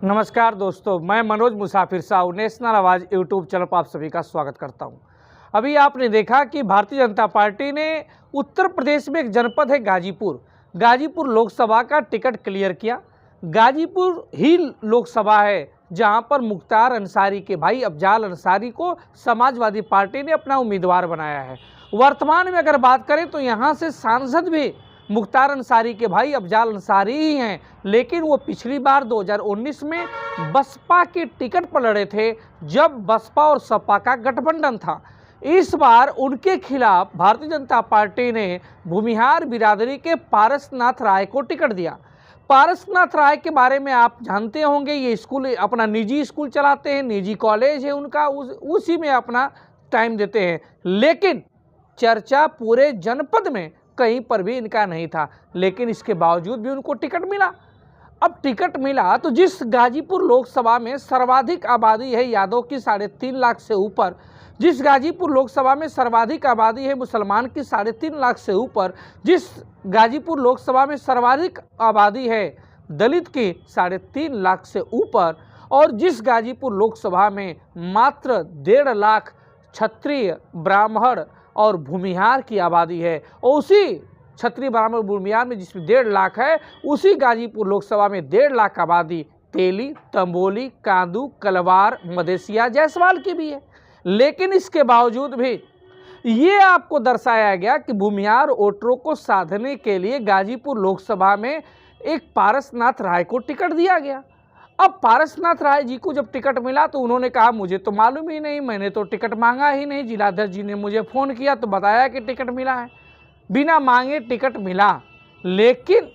नमस्कार दोस्तों, मैं मनोज मुसाफिर साहू नेशनल आवाज़ यूट्यूब चैनल पर आप सभी का स्वागत करता हूं। अभी आपने देखा कि भारतीय जनता पार्टी ने उत्तर प्रदेश में एक जनपद है गाजीपुर लोकसभा का टिकट क्लियर किया। गाजीपुर ही लोकसभा है जहां पर मुख्तार अंसारी के भाई अफजाल अंसारी को समाजवादी पार्टी ने अपना उम्मीदवार बनाया है। वर्तमान में अगर बात करें तो यहाँ से सांसद भी मुख्तार अंसारी के भाई अफजाल अंसारी ही हैं, लेकिन वो पिछली बार 2019 में बसपा के टिकट पर लड़े थे जब बसपा और सपा का गठबंधन था। इस बार उनके खिलाफ भारतीय जनता पार्टी ने भूमिहार बिरादरी के पारसनाथ राय को टिकट दिया। पारसनाथ राय के बारे में आप जानते होंगे, ये स्कूल अपना निजी स्कूल चलाते हैं, निजी कॉलेज है उनका, उसी में अपना टाइम देते हैं, लेकिन चर्चा पूरे जनपद में कहीं पर भी इनका नहीं था, लेकिन इसके बावजूद भी उनको टिकट मिला। अब टिकट मिला तो जिस गाजीपुर लोकसभा में सर्वाधिक आबादी है यादव की 3.5 लाख से ऊपर, जिस गाजीपुर लोकसभा में सर्वाधिक आबादी है मुसलमान की 3.5 लाख से ऊपर, जिस गाजीपुर लोकसभा में सर्वाधिक आबादी है दलित की 3.5 लाख से ऊपर, और जिस गाजीपुर लोकसभा में मात्र 1.5 लाख क्षत्रिय ब्राह्मण और भूमिहार की आबादी है, और उसी क्षत्रिय ब्राह्मण भूमिहार में जिसमें 1.5 लाख है, उसी गाजीपुर लोकसभा में 1.5 लाख आबादी तेली, तंबोली, कांदू, कलवार, मदेसिया, जायसवाल की भी है। लेकिन इसके बावजूद भी ये आपको दर्शाया गया कि भूमिहार वोटरों को साधने के लिए गाजीपुर लोकसभा में एक पारसनाथ राय को टिकट दिया गया। अब पारसनाथ राय जी को जब टिकट मिला तो उन्होंने कहा मुझे तो मालूम ही नहीं, मैंने तो टिकट मांगा ही नहीं। जिलाध्यक्ष जी ने मुझे फ़ोन किया तो बताया कि टिकट मिला है, बिना मांगे टिकट मिला। लेकिन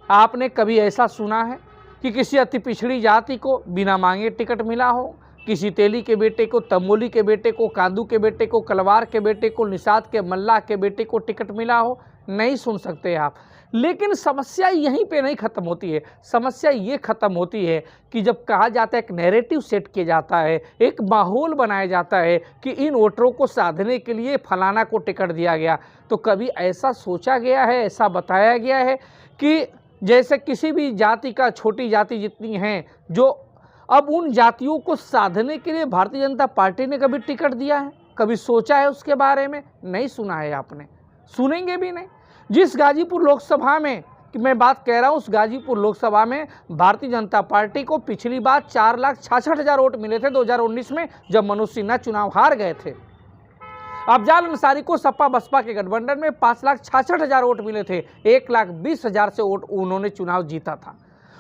आपने कभी ऐसा सुना है कि किसी अति पिछड़ी जाति को बिना मांगे टिकट मिला हो? किसी तेली के बेटे को, तमोली के बेटे को, कांदू के बेटे को, कलवार के बेटे को, निषाद के मल्लाह के बेटे को टिकट मिला हो? नहीं सुन सकते आप। लेकिन समस्या यहीं पे नहीं ख़त्म होती है। समस्या ये ख़त्म होती है कि जब कहा जाता है, एक नैरेटिव सेट किया जाता है, एक माहौल बनाया जाता है कि इन वोटरों को साधने के लिए फलाना को टिकट दिया गया, तो कभी ऐसा सोचा गया है, ऐसा बताया गया है कि जैसे किसी भी जाति का, छोटी जाति जितनी हैं, जो अब उन जातियों को साधने के लिए भारतीय जनता पार्टी ने कभी टिकट दिया है? कभी सोचा है उसके बारे में? नहीं सुना है आपने, सुनेंगे भी नहीं। जिस गाजीपुर लोकसभा में कि मैं बात कह रहा हूँ, उस गाजीपुर लोकसभा में भारतीय जनता पार्टी को पिछली बार 4,66,000 वोट मिले थे 2019 में, जब मनोज सिन्हा चुनाव हार गए थे। अफजाल अंसारी को सपा बसपा के गठबंधन में 5,66,000 वोट मिले थे, 1,20,000 से वोट उन्होंने चुनाव जीता था।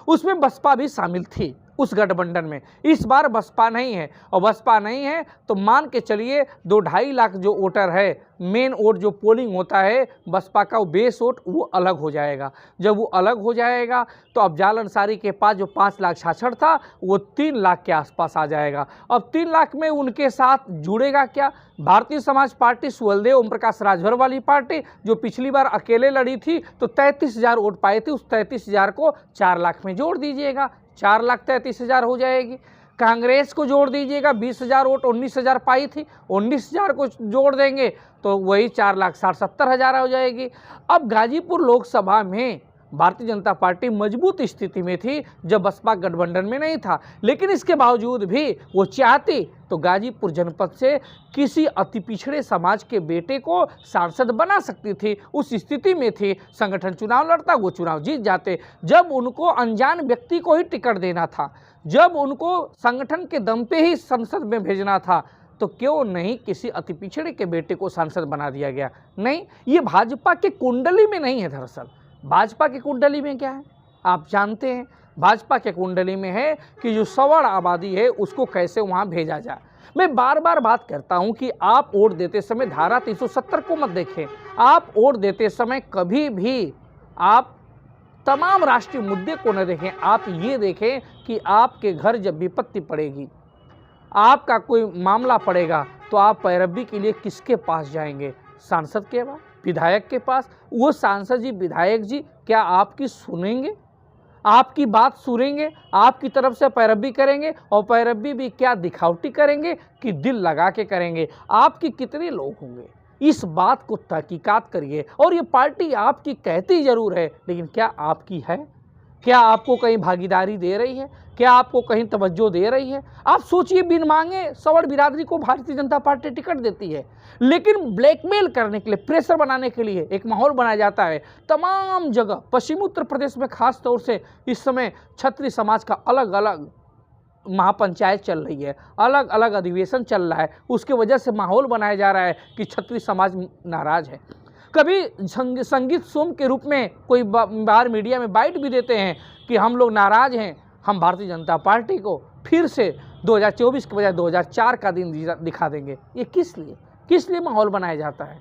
उसमें बसपा भी शामिल थी उस गठबंधन में। इस बार बसपा नहीं है, और बसपा नहीं है तो मान के चलिए 2-2.5 लाख जो वोटर है, मेन वोट जो पोलिंग होता है बसपा का, वो बेस वोट वो अलग हो जाएगा। जब वो अलग हो जाएगा तो अफजाल अंसारी के पास जो 5,66,000 था वो 3 लाख के आसपास आ जाएगा। अब 3 लाख में उनके साथ जुड़ेगा क्या? भारतीय समाज पार्टी, सुहलदेव ओम प्रकाश राजभर वाली पार्टी, जो पिछली बार अकेले लड़ी थी तो 33,000 वोट पाए थे, उस 33,000 को 4 लाख में जोड़ दीजिएगा, 4,33,000 हो जाएगी। कांग्रेस को जोड़ दीजिएगा, 20,000 वोट 19,000 पाई थी, 19,000 को जोड़ देंगे तो वही 4,60,70,000 हो जाएगी। अब गाजीपुर लोकसभा में भारतीय जनता पार्टी मजबूत स्थिति में थी जब बसपा गठबंधन में नहीं था, लेकिन इसके बावजूद भी वो चाहती तो गाजीपुर जनपद से किसी अति पिछड़े समाज के बेटे को सांसद बना सकती थी। उस स्थिति में थी, संगठन चुनाव लड़ता, वो चुनाव जीत जाते। जब उनको अनजान व्यक्ति को ही टिकट देना था, जब उनको संगठन के दम पे ही संसद में भेजना था, तो क्यों नहीं किसी अति पिछड़े के बेटे को सांसद बना दिया गया? नहीं, ये भाजपा के कुंडली में नहीं है। दरअसल भाजपा की कुंडली में क्या है आप जानते हैं? भाजपा के कुंडली में है कि जो सवर्ण आबादी है उसको कैसे वहां भेजा जाए। मैं बार बार बात करता हूं कि आप वोट देते समय धारा 370 को मत देखें। आप वोट देते समय कभी भी आप तमाम राष्ट्रीय मुद्दे को न देखें। आप ये देखें कि आपके घर जब विपत्ति पड़ेगी, आपका कोई मामला पड़ेगा, तो आप पैरवी के लिए किसके पास जाएंगे? सांसद के पास, विधायक के पास। वो सांसद जी, विधायक जी क्या आपकी सुनेंगे? आपकी बात सुनेंगे? आपकी तरफ से पैरवी करेंगे? और पैरवी भी क्या दिखावटी करेंगे कि दिल लगा के करेंगे? आपके कितने लोग होंगे? इस बात को तहकीकात करिए। और ये पार्टी आपकी कहती जरूर है, लेकिन क्या आपकी है? क्या आपको कहीं भागीदारी दे रही है? क्या आपको कहीं तवज्जो दे रही है? आप सोचिए, बिन मांगे सवर्ण बिरादरी को भारतीय जनता पार्टी टिकट देती है, लेकिन ब्लैकमेल करने के लिए, प्रेशर बनाने के लिए एक माहौल बनाया जाता है तमाम जगह। पश्चिमी उत्तर प्रदेश में खास तौर से इस समय क्षत्रिय समाज का अलग अलग महापंचायत चल रही है, अलग अलग अधिवेशन चल रहा है। उसके वजह से माहौल बनाया जा रहा है कि क्षत्रिय समाज नाराज है। कभी संगीत सोम के रूप में कोई बार मीडिया में बाइट भी देते हैं कि हम लोग नाराज हैं, हम भारतीय जनता पार्टी को फिर से 2024 के बजाय 2004 का दिन दिखा देंगे। ये किस लिए माहौल बनाया जाता है?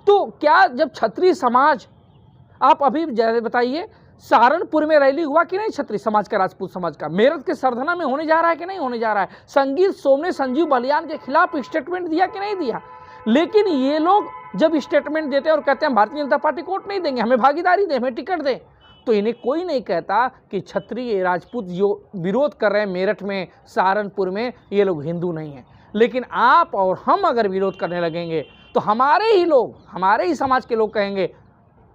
तो क्या जब क्षत्रिय समाज, आप अभी बताइए, सहारनपुर में रैली हुआ कि नहीं क्षत्रिय समाज का, राजपूत समाज का? मेरठ के सरधना में होने जा रहा है कि नहीं होने जा रहा है? संगीत सोम ने संजीव बलियान के खिलाफ स्टेटमेंट दिया कि नहीं दिया? लेकिन ये लोग जब स्टेटमेंट देते हैं और कहते हैं हम भारतीय जनता पार्टी को वोट नहीं देंगे, हमें भागीदारी दें, हमें टिकट दें, तो इन्हें कोई नहीं कहता कि क्षत्रिय राजपूत जो विरोध कर रहे हैं मेरठ में, सहारनपुर में, ये लोग हिंदू नहीं हैं। लेकिन आप और हम अगर विरोध करने लगेंगे तो हमारे ही लोग, हमारे ही समाज के लोग कहेंगे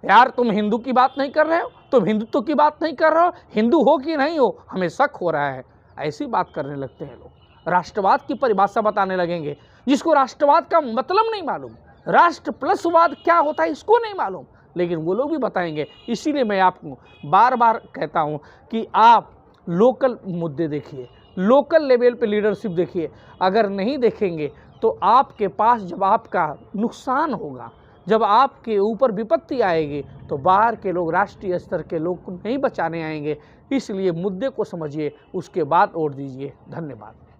यार तुम हिंदू की बात नहीं कर रहे हो, तुम हिंदुत्व की बात नहीं कर रहे हो, हिंदू हो कि नहीं हो, हमें शक हो रहा है। ऐसी बात करने लगते हैं लोग। राष्ट्रवाद की परिभाषा बताने लगेंगे, जिसको राष्ट्रवाद का मतलब नहीं मालूम, राष्ट्र प्लसवाद क्या होता है इसको नहीं मालूम, लेकिन वो लोग भी बताएंगे। इसीलिए मैं आपको बार बार कहता हूँ कि आप लोकल मुद्दे देखिए, लोकल लेवल पे लीडरशिप देखिए। अगर नहीं देखेंगे तो आपके पास जब आपका नुकसान होगा, जब आपके ऊपर विपत्ति आएगी, तो बाहर के लोग, राष्ट्रीय स्तर के लोग नहीं बचाने आएंगे। इसलिए मुद्दे को समझिए, उसके बाद वोट दीजिए। धन्यवाद।